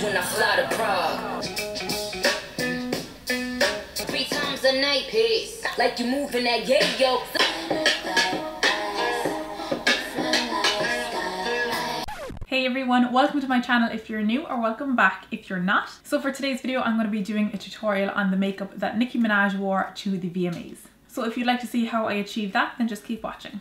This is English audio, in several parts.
when I fly to Prague. 3 times a night, peace. Like you moving that yayo. Hey everyone, welcome to my channel if you're new, or welcome back if you're not. So for today's video, I'm going to be doing a tutorial on the makeup that Nicki Minaj wore to the VMAs. So if you'd like to see how I achieved that, then just keep watching.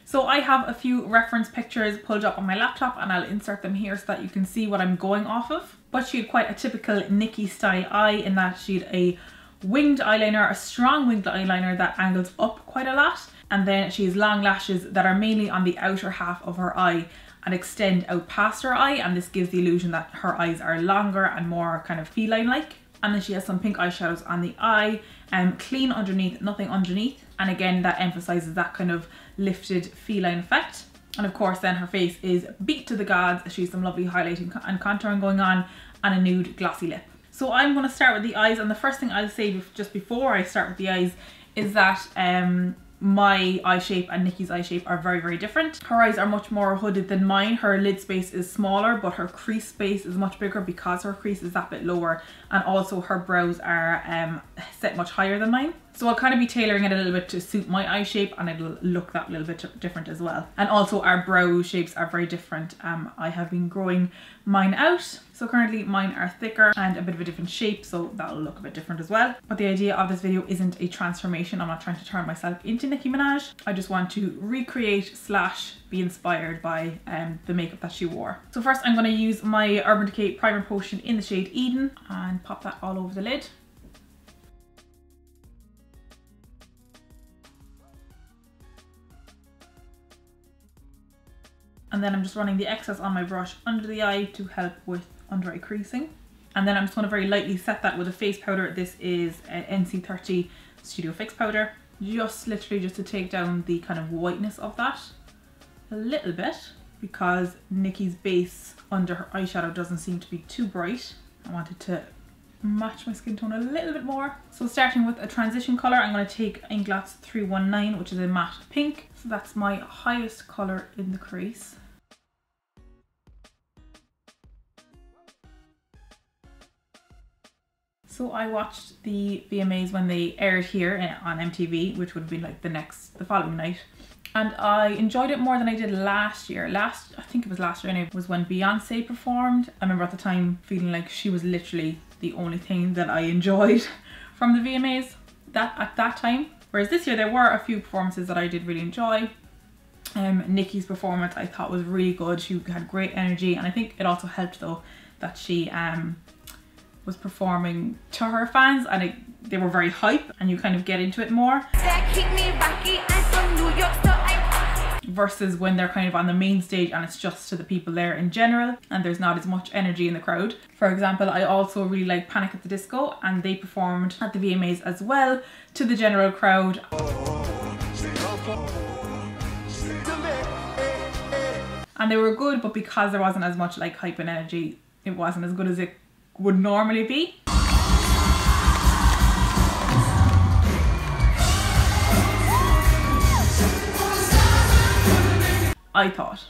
So I have a few reference pictures pulled up on my laptop and I'll insert them here so that you can see what I'm going off of. But she had quite a typical Nicki style eye in that she had a winged eyeliner, a strong winged eyeliner that angles up quite a lot. And then she has long lashes that are mainly on the outer half of her eye and extend out past her eye, and this gives the illusion that her eyes are longer and more kind of feline-like. And then she has some pink eyeshadows on the eye, clean underneath, nothing underneath. And again, that emphasizes that kind of lifted feline effect. And of course then her face is beat to the gods. She has some lovely highlighting and contouring going on and a nude glossy lip. So I'm going to start with the eyes, and the first thing I'll say just before I start with the eyes is that my eye shape and Nicki's eye shape are very, very different. Her eyes are much more hooded than mine. Her lid space is smaller, but her crease space is much bigger because her crease is that bit lower, and also her brows are set much higher than mine. So I'll kind of be tailoring it a little bit to suit my eye shape, and it'll look that little bit different as well. And also our brow shapes are very different. I have been growing mine out. So currently mine are thicker and a bit of a different shape, so that'll look a bit different as well. But the idea of this video isn't a transformation. I'm not trying to turn myself into Nicki Minaj. I just want to recreate / be inspired by the makeup that she wore. So first I'm going to use my Urban Decay Primer Potion in the shade Eden and pop that all over the lid. And then I'm just running the excess on my brush under the eye to help with under eye creasing. And then I'm just going to very lightly set that with a face powder. This is NC30 Studio Fix powder. Literally just to take down the kind of whiteness of that a little bit, because Nicki's base under her eyeshadow doesn't seem to be too bright. I wanted to match my skin tone a little bit more. So starting with a transition colour, I'm going to take Inglot's 319, which is a matte pink. So that's my highest colour in the crease. So I watched the VMAs when they aired here on MTV, which would have been like the following night. And I enjoyed it more than I did last year. I think it was last year, and it was when Beyonce performed. I remember at the time feeling like she was literally the only thing that I enjoyed from the VMAs at that time. Whereas this year there were a few performances that I did really enjoy. Nicki's performance I thought was really good. She had great energy, and I think it also helped though that she was performing to her fans, and they were very hype, and you kind of get into it more. Versus when they're kind of on the main stage and it's just to the people there in general, and there's not as much energy in the crowd. For example, I also really like Panic at the Disco, and they performed at the VMAs as well to the general crowd. And they were good, but because there wasn't as much like hype and energy, it wasn't as good as it would normally be. I thought.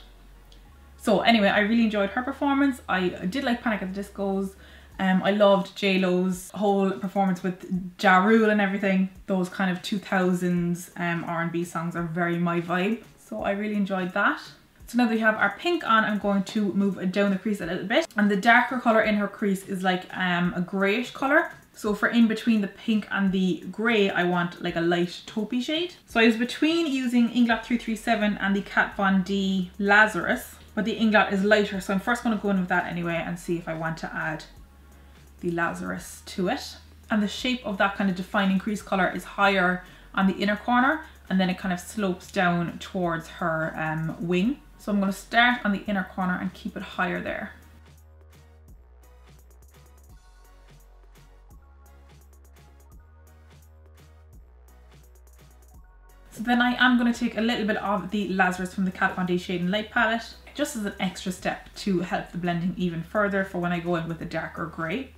So anyway, I really enjoyed her performance. I did like Panic at the Disco's. I loved JLo's whole performance with Ja Rule and everything. Those kind of 2000s R&B songs are very my vibe. So I really enjoyed that. So now that we have our pink on, I'm going to move down the crease a little bit. And the darker colour in her crease is like a greyish colour. So for in between the pink and the grey, I want like a light taupey shade. So I was between using Inglot 337 and the Kat Von D Lazarus, but the Inglot is lighter. So I'm first going to go in with that anyway and see if I want to add the Lazarus to it. And the shape of that kind of defining crease colour is higher on the inner corner, and then it kind of slopes down towards her wing. So I'm going to start on the inner corner and keep it higher there. So then I am going to take a little bit of the Lazarus from the Kat Von D Shade and Light palette, just as an extra step to help the blending even further for when I go in with a darker grey.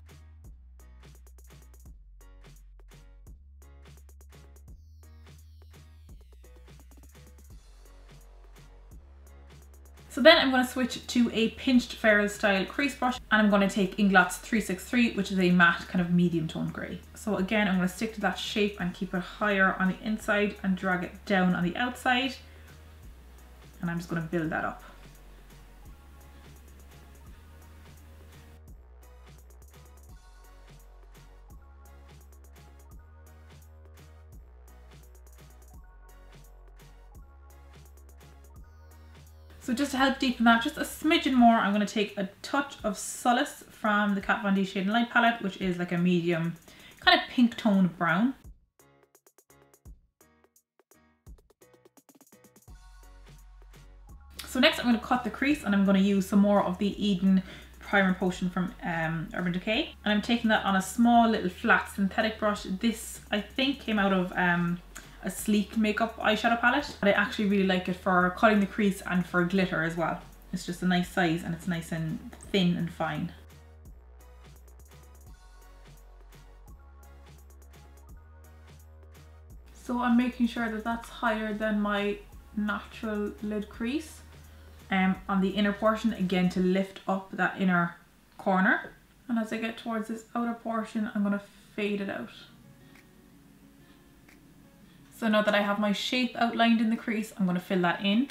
So then I'm going to switch to a pinched ferrule style crease brush, and I'm going to take Inglot's 363, which is a matte kind of medium tone grey. So again, I'm going to stick to that shape and keep it higher on the inside and drag it down on the outside. And I'm just going to build that up. So just to help deepen that just a smidgen more, I'm going to take a touch of Solace from the Kat Von D Shade and Light palette, which is like a medium kind of pink toned brown. So next I'm going to cut the crease, and I'm going to use some more of the Eden Primer Potion from Urban Decay. And I'm taking that on a small little flat synthetic brush. This I think came out of a sleek makeup eyeshadow palette, but I actually really like it for cutting the crease and for glitter as well. It's just a nice size and it's nice and thin and fine. So I'm making sure that that's higher than my natural lid crease on the inner portion, again to lift up that inner corner. And as I get towards this outer portion, I'm going to fade it out. So now that I have my shape outlined in the crease, I'm going to fill that in.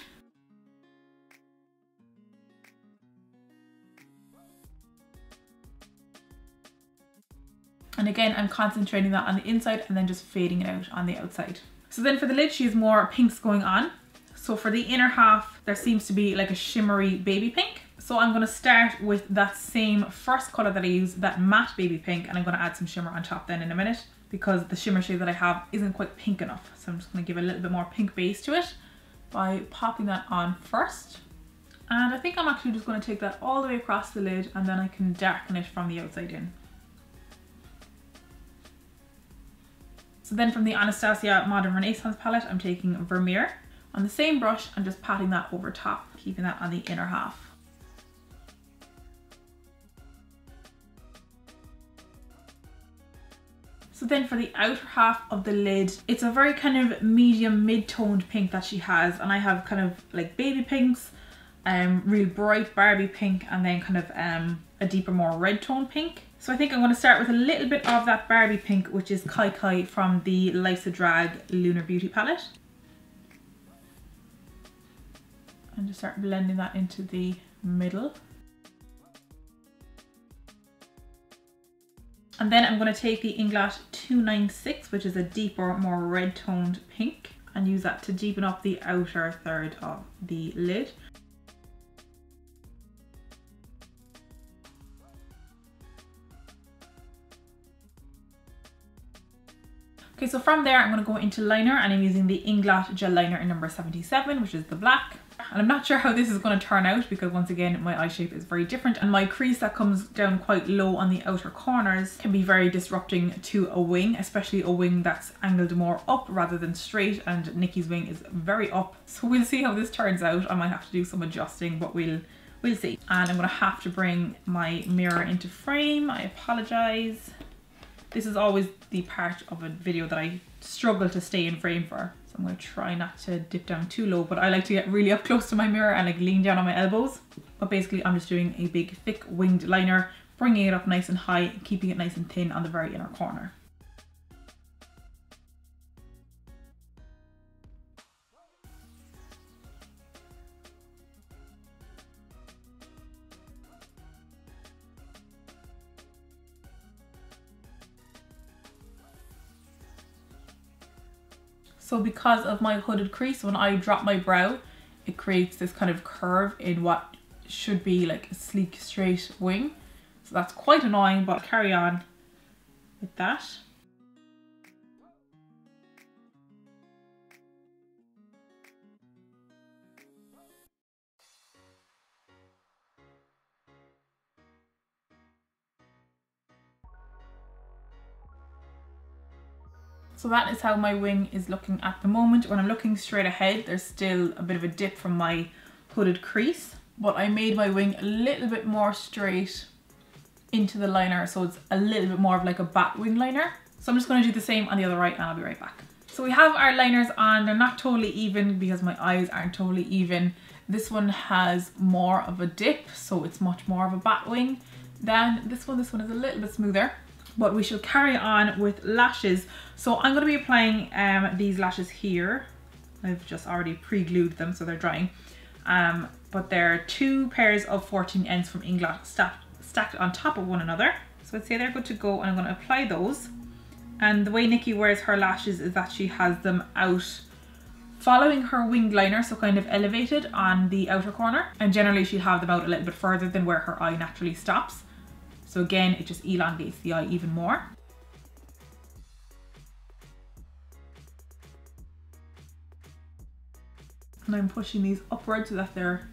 And again, I'm concentrating that on the inside and then just fading it out on the outside. So then for the lid, she has more pinks going on. So for the inner half, there seems to be like a shimmery baby pink. So I'm going to start with that same first colour that I used, that matte baby pink, and I'm going to add some shimmer on top then in a minute, because the shimmer shade that I have isn't quite pink enough. So I'm just going to give a little bit more pink base to it by popping that on first. And I think I'm actually just going to take that all the way across the lid, and then I can darken it from the outside in. So then from the Anastasia Modern Renaissance palette, I'm taking Vermeer on the same brush and just patting that over top, keeping that on the inner half. So then for the outer half of the lid, it's a very kind of medium mid-toned pink that she has, and I have kind of like baby pinks, real bright Barbie pink, and then kind of a deeper, more red tone pink. So I think I'm going to start with a little bit of that Barbie pink, which is Kai Kai from the Life's a Drag Lunar Beauty palette. And just start blending that into the middle. And then I'm going to take the Inglot 296, which is a deeper, more red toned pink, and use that to deepen up the outer third of the lid. Okay, so from there I'm going to go into liner, and I'm using the Inglot gel liner in number 77, which is the black. And I'm not sure how this is going to turn out, because once again my eye shape is very different, and my crease that comes down quite low on the outer corners can be very disrupting to a wing, especially a wing that's angled more up rather than straight, and Nicki's wing is very up. So we'll see how this turns out. I might have to do some adjusting, but we'll see. And I'm going to have to bring my mirror into frame. I apologise. This is always the part of a video that I struggle to stay in frame for. So I'm going to try not to dip down too low, but I like to get really up close to my mirror and like lean down on my elbows. But basically I'm just doing a big thick winged liner, bringing it up nice and high, keeping it nice and thin on the very inner corner. So because of my hooded crease, when I drop my brow, it creates this kind of curve in what should be like a sleek, straight wing. So that's quite annoying, but I'll carry on with that. So that is how my wing is looking at the moment. When I'm looking straight ahead, there's still a bit of a dip from my hooded crease, but I made my wing a little bit more straight into the liner, so it's a little bit more of like a bat wing liner. So I'm just going to do the same on the other right, and I'll be right back. So we have our liners on. They're not totally even because my eyes aren't totally even. This one has more of a dip, so it's much more of a bat wing than this one. This one is a little bit smoother. But we shall carry on with lashes. So I'm going to be applying these lashes here. I've just already pre-glued them so they're drying. But they're 2 pairs of 14 ends from Inglot stacked on top of one another. So I'd say they're good to go, and I'm going to apply those. And the way Nicki wears her lashes is that she has them out following her winged liner, so kind of elevated on the outer corner. And generally she'll have them out a little bit further than where her eye naturally stops. So again, it just elongates the eye even more. And I'm pushing these upwards so that they're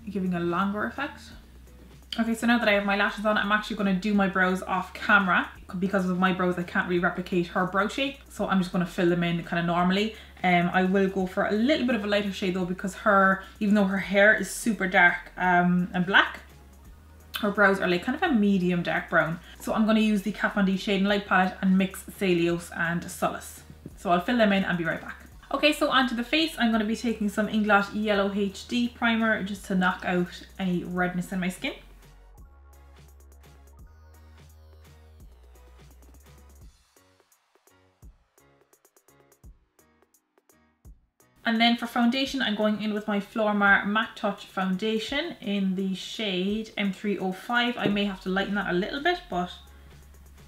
giving a longer effect. Okay, so now that I have my lashes on, I'm actually going to do my brows off camera. Because of my brows, I can't really replicate her brow shape. So I'm just going to fill them in kind of normally. I will go for a little bit of a lighter shade though, because even though her hair is super dark and black, her brows are like kind of a medium dark brown. So I'm going to use the Kat Von D Shade and Light palette and mix Celios and Solace. So I'll fill them in and be right back. Okay, so onto the face, I'm going to be taking some Inglot Yellow HD primer just to knock out any redness in my skin. And then for foundation, I'm going in with my Flormar Matte Touch foundation in the shade M305. I may have to lighten that a little bit, but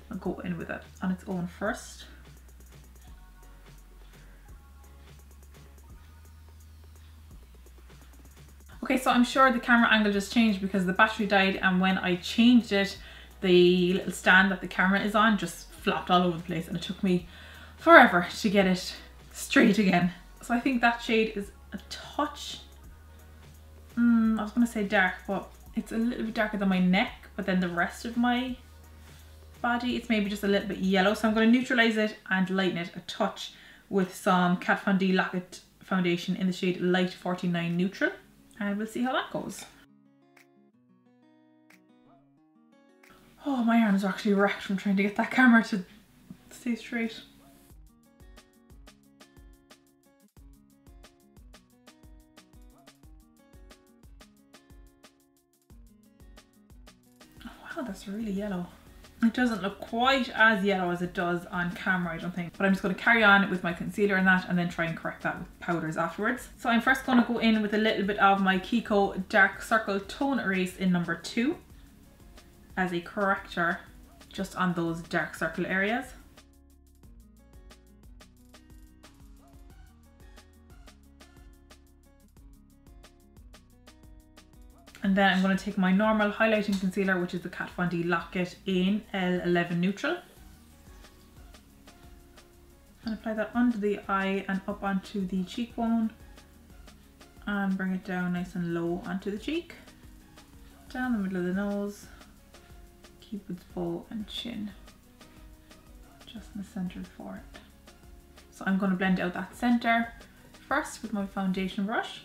I'll go in with it on its own first. Okay, so I'm sure the camera angle just changed because the battery died, and when I changed it, the little stand that the camera is on just flopped all over the place, and it took me forever to get it straight again. So I think that shade is a touch, I was going to say dark, but it's a little bit darker than my neck, but then the rest of my body, it's maybe just a little bit yellow. So I'm going to neutralize it and lighten it a touch with some Kat Von D Lock-It foundation in the shade Light 49 Neutral. And we'll see how that goes. Oh, my arms are actually wrecked from trying to get that camera to stay straight. Oh, that's really yellow. It doesn't look quite as yellow as it does on camera, I don't think. But I'm just going to carry on with my concealer and that, and then try and correct that with powders afterwards. So I'm first going to go in with a little bit of my Kiko Dark Circle Tone Erase in number 2 as a corrector just on those dark circle areas. And then I'm going to take my normal highlighting concealer, which is the Kat Von D Lock-It in L11 Neutral. And apply that under the eye and up onto the cheekbone. And bring it down nice and low onto the cheek. Down the middle of the nose. Cupid's bow and chin. Just in the centre of the forehead. So I'm going to blend out that centre first with my foundation brush.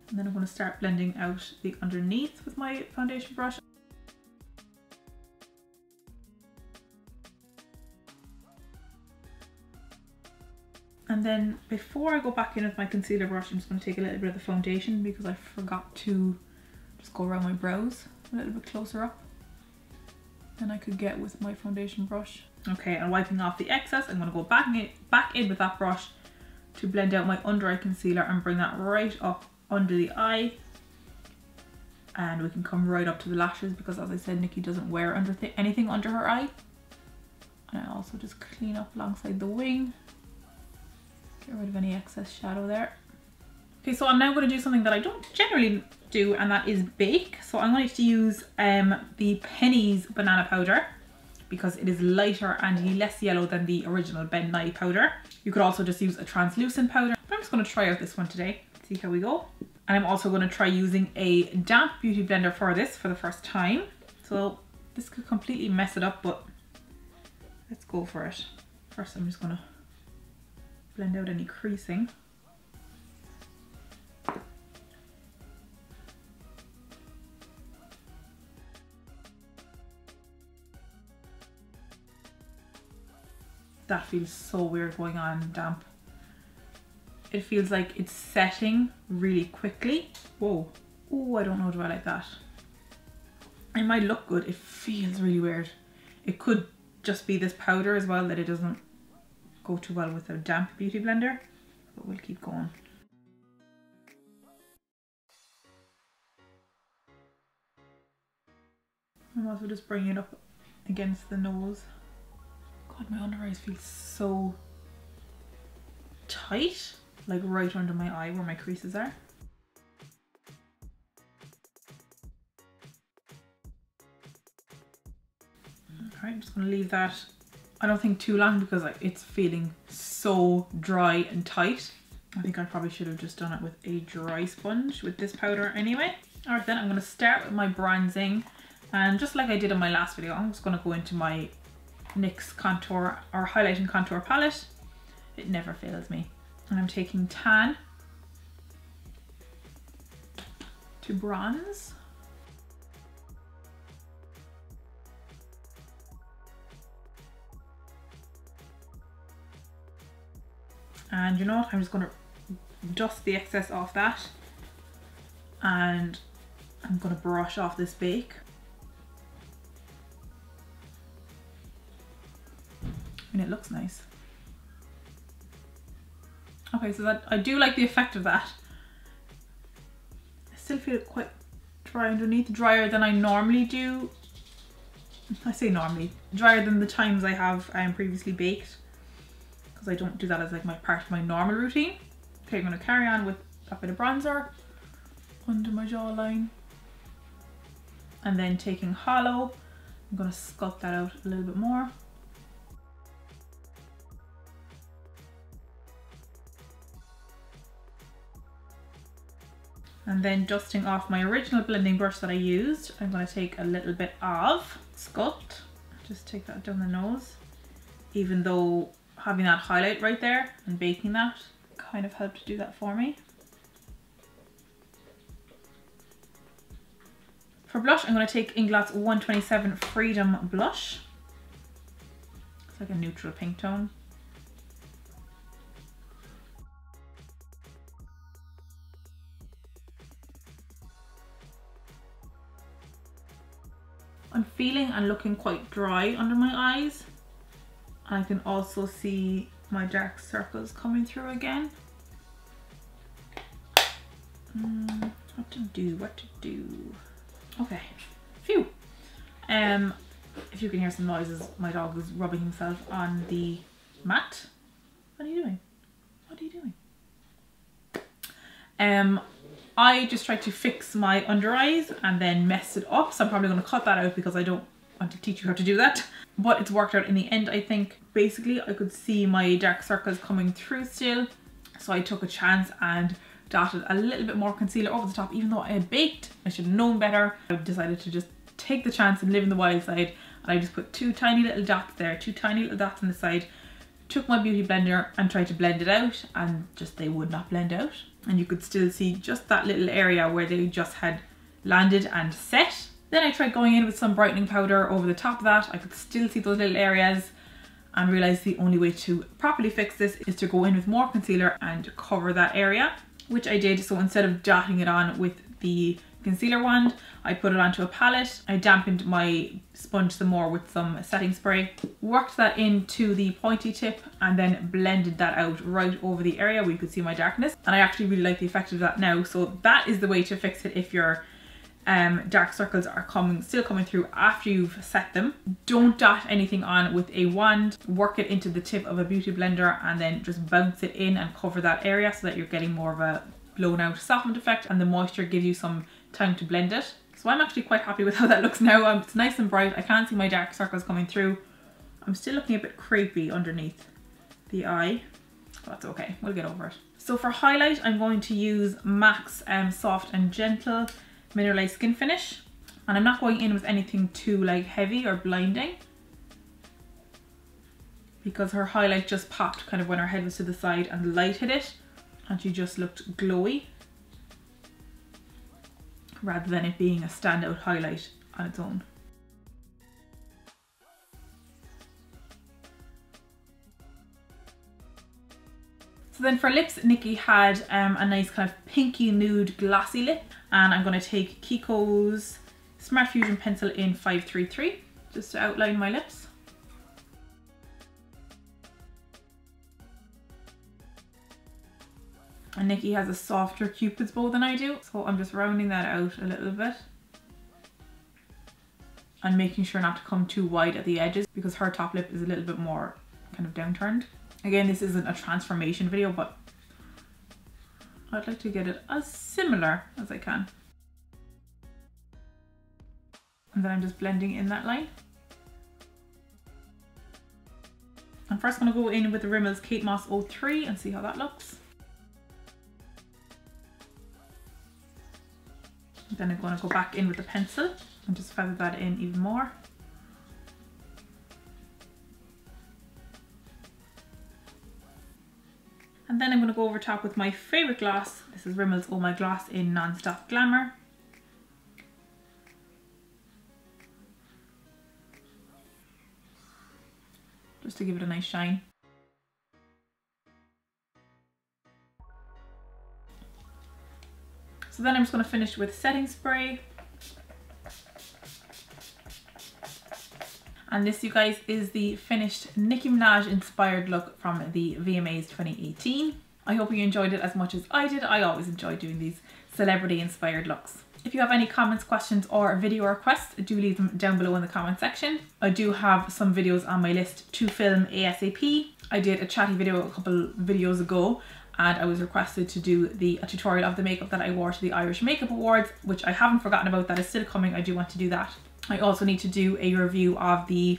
And then I'm going to start blending out the underneath with my foundation brush. And then before I go back in with my concealer brush, I'm just going to take a little bit of the foundation because I forgot to just go around my brows a little bit closer up than I could get with my foundation brush. Okay, and wiping off the excess, I'm going to go back in with that brush to blend out my under eye concealer and bring that right up under the eye, and we can come right up to the lashes because, as I said, Nicki doesn't wear anything under her eye. And I also just clean up alongside the wing, get rid of any excess shadow there. Okay, so I'm now going to do something that I don't generally do, and that is bake. So I'm going to use the Penny's banana powder because it is lighter and less yellow than the original Ben Nye powder. You could also just use a translucent powder, but I'm just going to try out this one today. See how we go. And I'm also going to try using a damp beauty blender for this for the first time. So this could completely mess it up, but let's go for it. First I'm just going to blend out any creasing. That feels so weird going on damp. It feels like it's setting really quickly. Whoa. Oh, I don't know, do I like that? It might look good, it feels really weird. It could just be this powder as well, that it doesn't go too well with a damp beauty blender, but we'll keep going. I'm also just bringing it up against the nose. God, my under eyes feel so tight, like right under my eye where my creases are. Alright, I'm just going to leave that, I don't think too long, because like it's feeling so dry and tight. I think I probably should have just done it with a dry sponge with this powder anyway. Alright then, I'm going to start with my bronzing, and just like I did in my last video, I'm just going to go into my NYX contour or highlight and contour palette. It never fails me. And I'm taking tan to bronze. And you know what, I'm just going to dust the excess off that, and I'm going to brush off this bake. And it looks nice. Okay, so that I do like the effect of that. I still feel it quite dry underneath, drier than I normally do. I say normally, drier than the times I have previously baked, because I don't do that as like my part of my normal routine. Okay, I'm going to carry on with a bit of bronzer under my jawline, and then taking hollow, I'm going to sculpt that out a little bit more. And then dusting off my original blending brush that I used, I'm going to take a little bit of Sculpt, just take that down the nose, even though having that highlight right there and baking that kind of helped do that for me. For blush, I'm going to take Inglot's 127 Freedom Blush. It's like a neutral pink tone. I'm feeling and looking quite dry under my eyes. I can also see my dark circles coming through again. What to do? Okay, phew. If you can hear some noises, my dog is rubbing himself on the mat. What are you doing? What are you doing? I just tried to fix my under eyes and then messed it up, so I'm probably going to cut that out because I don't want to teach you how to do that. But it's worked out in the end, I think. Basically, I could see my dark circles coming through still, so I took a chance and dotted a little bit more concealer over the top. Even though I had baked, I should have known better. I decided to just take the chance and live in the wild side, and I just put two tiny little dots there, two tiny little dots on the side, took my beauty blender and tried to blend it out, and just they would not blend out. And you could still see just that little area where they just had landed and set. Then I tried going in with some brightening powder over the top of that. I could still see those little areas, and realised the only way to properly fix this is to go in with more concealer and cover that area, which I did. So instead of dotting it on with the concealer wand, I put it onto a palette. I dampened my sponge some more with some setting spray, worked that into the pointy tip, and then blended that out right over the area where you could see my darkness. And I actually really like the effect of that now. So that is the way to fix it if your dark circles are still coming through after you've set them. Don't dot anything on with a wand. Work it into the tip of a beauty blender and then just bounce it in and cover that area so that you're getting more of a blown out softened effect, and the moisture gives you some time to blend it. So I'm actually quite happy with how that looks now. It's nice and bright. I can't see my dark circles coming through. I'm still looking a bit crepey underneath the eye. That's okay, we'll get over it. So for highlight, I'm going to use MAC's Soft and Gentle Mineralized Skin Finish. And I'm not going in with anything too like heavy or blinding, because her highlight just popped kind of when her head was to the side and the light hit it, and she just looked glowy, rather than it being a standout highlight on its own. So then for lips, Nicki had a nice kind of pinky nude glassy lip, and I'm going to take Kiko's Smart Fusion pencil in 533 just to outline my lips. And Nicki has a softer Cupid's bow than I do, so I'm just rounding that out a little bit and making sure not to come too wide at the edges because her top lip is a little bit more kind of downturned. Again, this isn't a transformation video, but I'd like to get it as similar as I can. And then I'm just blending in that line. I'm first going to go in with the Rimmel's Kate Moss 03 and see how that looks. Then I'm going to go back in with the pencil and just feather that in even more. And then I'm going to go over top with my favourite gloss. This is Rimmel's Oh My Gloss in Non-Stop Glamour. Just to give it a nice shine. So then I'm just going to finish with setting spray. And this, you guys, is the finished Nicki Minaj inspired look from the VMAs 2018. I hope you enjoyed it as much as I did. I always enjoy doing these celebrity inspired looks. If you have any comments, questions or video requests, do leave them down below in the comment section. I do have some videos on my list to film ASAP. I did a chatty video a couple videos ago and I was requested to do a tutorial of the makeup that I wore to the Irish Makeup Awards, which I haven't forgotten about. That is still coming. I do want to do that. I also need to do a review of the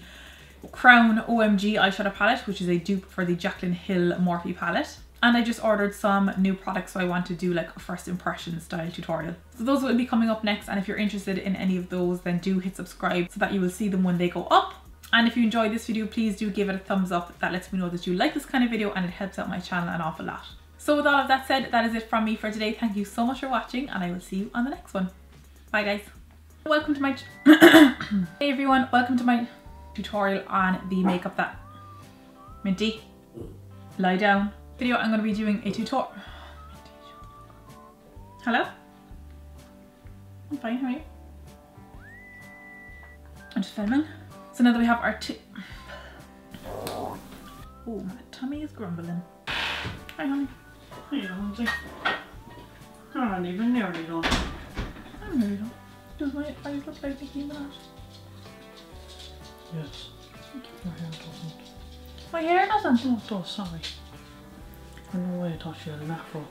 Crown OMG eyeshadow palette, which is a dupe for the Jaclyn Hill Morphe palette. And I just ordered some new products, so I want to do like a first impression style tutorial. So those will be coming up next, and if you're interested in any of those, then do hit subscribe so that you will see them when they go up. And if you enjoyed this video, please do give it a thumbs up. That lets me know that you like this kind of video and it helps out my channel an awful lot. So with all of that said, that is it from me for today. Thank you so much for watching and I will see you on the next one. Bye guys. Welcome to my Hey everyone, welcome to my tutorial on the makeup that Minty, lie down. Video I'm going to be doing a tutorial. Hello? I'm fine, how are you? I'm just filming. So now that we have our oh, my tummy is grumbling. Hi honey. Hey Lindsay. You're not even nearly done. I'm nearly done. Does my eyes look like Nicki Minaj? Yes. Your hair doesn't. My hair doesn't? Oh, it does, sorry. I don't know why I thought she had an afro.